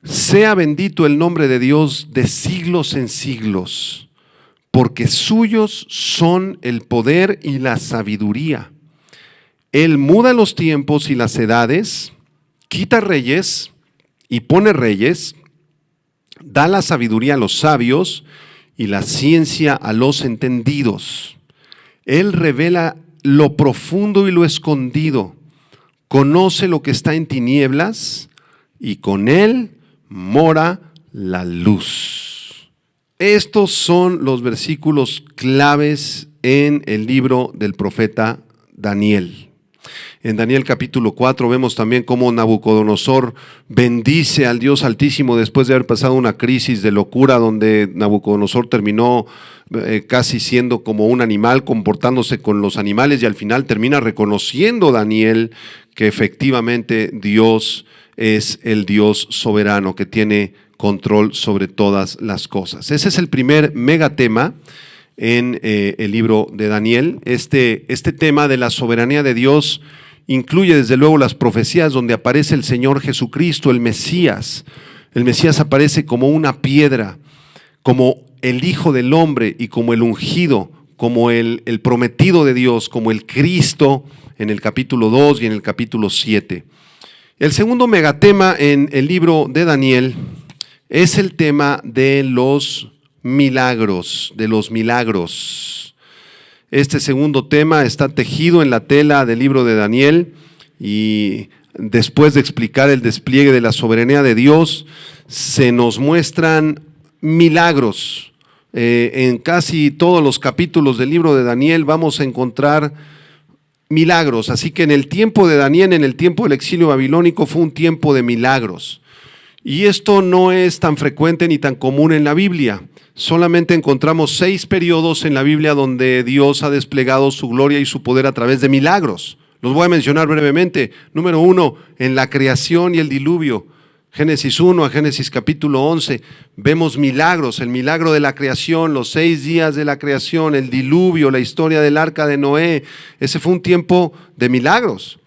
sea bendito el nombre de Dios de siglos en siglos, porque suyos son el poder y la sabiduría. Él muda los tiempos y las edades, quita reyes y pone reyes, da la sabiduría a los sabios y la ciencia a los entendidos. Él revela lo profundo y lo escondido, conoce lo que está en tinieblas y con Él mora la luz. Estos son los versículos claves en el libro del profeta Daniel. En Daniel capítulo 4 vemos también cómo Nabucodonosor bendice al Dios Altísimo después de haber pasado una crisis de locura donde Nabucodonosor terminó casi siendo como un animal, comportándose con los animales, y al final termina reconociendo Daniel que efectivamente Dios es el Dios soberano que tiene control sobre todas las cosas. Ese es el primer megatema en el libro de Daniel. Este tema de la soberanía de Dios incluye desde luego las profecías donde aparece el Señor Jesucristo, el Mesías. El Mesías aparece como una piedra, como el Hijo del Hombre y como el ungido, como el prometido de Dios, como el Cristo en el capítulo 2 y en el capítulo 7. El segundo megatema en el libro de Daniel es el tema de los milagros, Este segundo tema está tejido en la tela del libro de Daniel y después de explicar el despliegue de la soberanía de Dios, se nos muestran milagros. En casi todos los capítulos del libro de Daniel vamos a encontrar milagros. Así que en el tiempo de Daniel, en el tiempo del exilio babilónico, fue un tiempo de milagros. Y esto no es tan frecuente ni tan común en la Biblia. Solamente encontramos 6 periodos en la Biblia donde Dios ha desplegado su gloria y su poder a través de milagros. Los voy a mencionar brevemente. Número 1, en la creación y el diluvio. Génesis 1 a Génesis capítulo 11, vemos milagros, el milagro de la creación, los 6 días de la creación, el diluvio, la historia del arca de Noé. Ese fue un tiempo de milagros.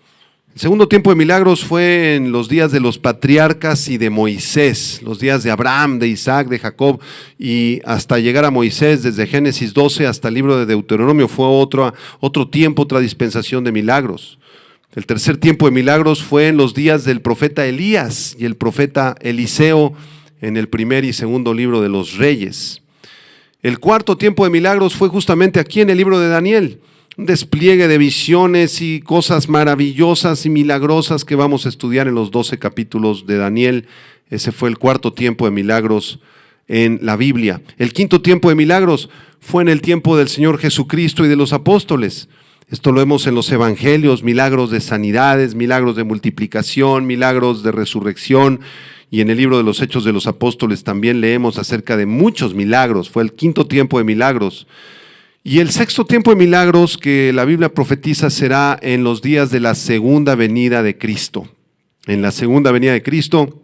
El segundo tiempo de milagros fue en los días de los patriarcas y de Moisés, los días de Abraham, de Isaac, de Jacob, y hasta llegar a Moisés, desde Génesis 12 hasta el libro de Deuteronomio, fue otro tiempo, otra dispensación de milagros. El tercer tiempo de milagros fue en los días del profeta Elías y el profeta Eliseo en el primer y segundo libro de los Reyes. El cuarto tiempo de milagros fue justamente aquí en el libro de Daniel, un despliegue de visiones y cosas maravillosas y milagrosas que vamos a estudiar en los 12 capítulos de Daniel. Ese fue el cuarto tiempo de milagros en la Biblia. El quinto tiempo de milagros fue en el tiempo del Señor Jesucristo y de los apóstoles. Esto lo vemos en los evangelios, milagros de sanidades, milagros de multiplicación, milagros de resurrección, y en el libro de los Hechos de los Apóstoles también leemos acerca de muchos milagros. Fue el quinto tiempo de milagros. Y el sexto tiempo de milagros que la Biblia profetiza será en los días de la segunda venida de Cristo. En la segunda venida de Cristo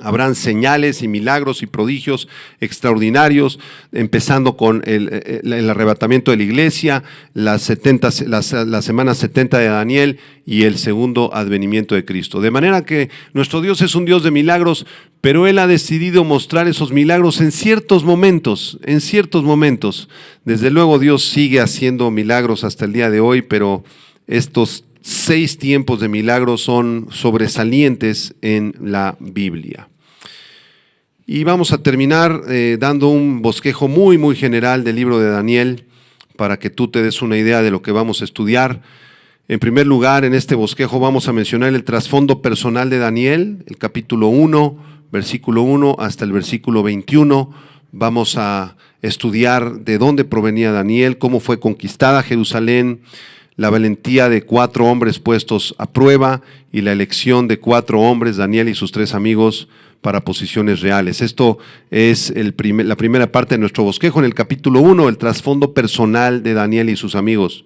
habrán señales y milagros y prodigios extraordinarios, empezando con el arrebatamiento de la iglesia, la semana 70 de Daniel y el segundo advenimiento de Cristo. De manera que nuestro Dios es un Dios de milagros, pero Él ha decidido mostrar esos milagros en ciertos momentos. Desde luego Dios sigue haciendo milagros hasta el día de hoy, pero estos 6 tiempos de milagros son sobresalientes en la Biblia. Y vamos a terminar dando un bosquejo muy general del libro de Daniel para que tú te des una idea de lo que vamos a estudiar. En primer lugar, en este bosquejo vamos a mencionar el trasfondo personal de Daniel, el capítulo 1, versículo 1 hasta el versículo 21. Vamos a estudiar de dónde provenía Daniel, cómo fue conquistada Jerusalén, la valentía de 4 hombres puestos a prueba y la elección de 4 hombres, Daniel y sus 3 amigos, para posiciones reales. Esto es la primera parte de nuestro bosquejo. En el capítulo 1, el trasfondo personal de Daniel y sus amigos.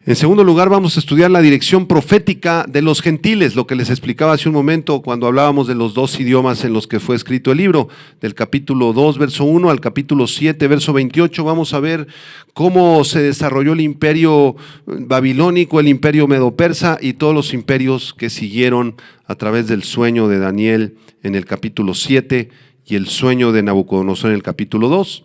En segundo lugar, vamos a estudiar la dirección profética de los gentiles, lo que les explicaba hace un momento cuando hablábamos de los 2 idiomas en los que fue escrito el libro. Del capítulo 2, verso 1 al capítulo 7, verso 28, vamos a ver cómo se desarrolló el imperio babilónico, el imperio medo-persa y todos los imperios que siguieron a través del sueño de Daniel en el capítulo 7 y el sueño de Nabucodonosor en el capítulo 2.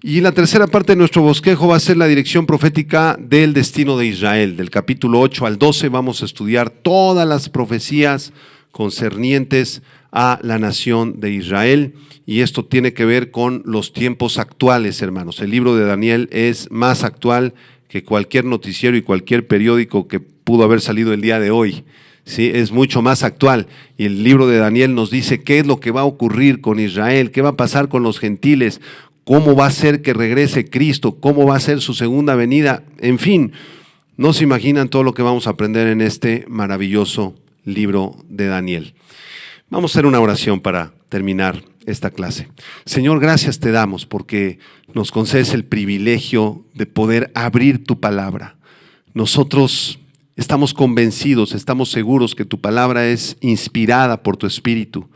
Y la tercera parte de nuestro bosquejo va a ser la dirección profética del destino de Israel. Del capítulo 8 al 12 vamos a estudiar todas las profecías concernientes a la nación de Israel. Y esto tiene que ver con los tiempos actuales, hermanos. El libro de Daniel es más actual que cualquier noticiero y cualquier periódico que pudo haber salido el día de hoy. Sí, es mucho más actual. Y el libro de Daniel nos dice qué es lo que va a ocurrir con Israel, qué va a pasar con los gentiles, cómo va a ser que regrese Cristo, cómo va a ser su segunda venida. En fin, no se imaginan todo lo que vamos a aprender en este maravilloso libro de Daniel. Vamos a hacer una oración para terminar esta clase. Señor, gracias te damos porque nos concedes el privilegio de poder abrir tu palabra. Nosotros estamos convencidos, estamos seguros que tu palabra es inspirada por tu Espíritu,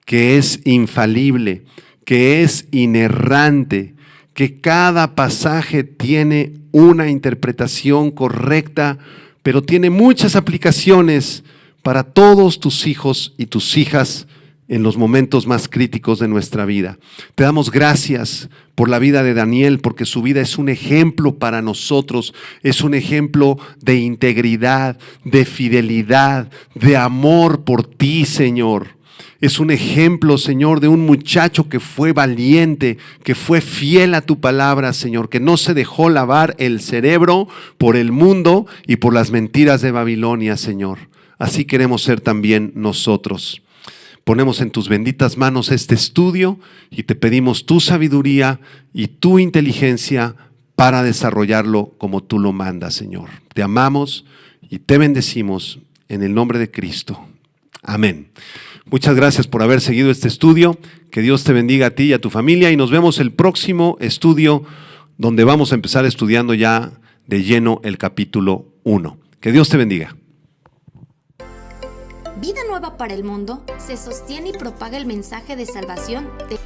que es infalible, que es inerrante, que cada pasaje tiene una interpretación correcta, pero tiene muchas aplicaciones para todos tus hijos y tus hijas en los momentos más críticos de nuestra vida. Te damos gracias por la vida de Daniel, porque su vida es un ejemplo para nosotros, es un ejemplo de integridad, de fidelidad, de amor por ti, Señor. Es un ejemplo, Señor, de un muchacho que fue valiente, que fue fiel a tu palabra, Señor, que no se dejó lavar el cerebro por el mundo y por las mentiras de Babilonia, Señor. Así queremos ser también nosotros. Ponemos en tus benditas manos este estudio y te pedimos tu sabiduría y tu inteligencia para desarrollarlo como tú lo mandas, Señor. Te amamos y te bendecimos en el nombre de Cristo. Amén. Muchas gracias por haber seguido este estudio. Que Dios te bendiga a ti y a tu familia y nos vemos el próximo estudio donde vamos a empezar estudiando ya de lleno el capítulo 1. Que Dios te bendiga. Vida Nueva para el Mundo se sostiene y propaga el mensaje de salvación de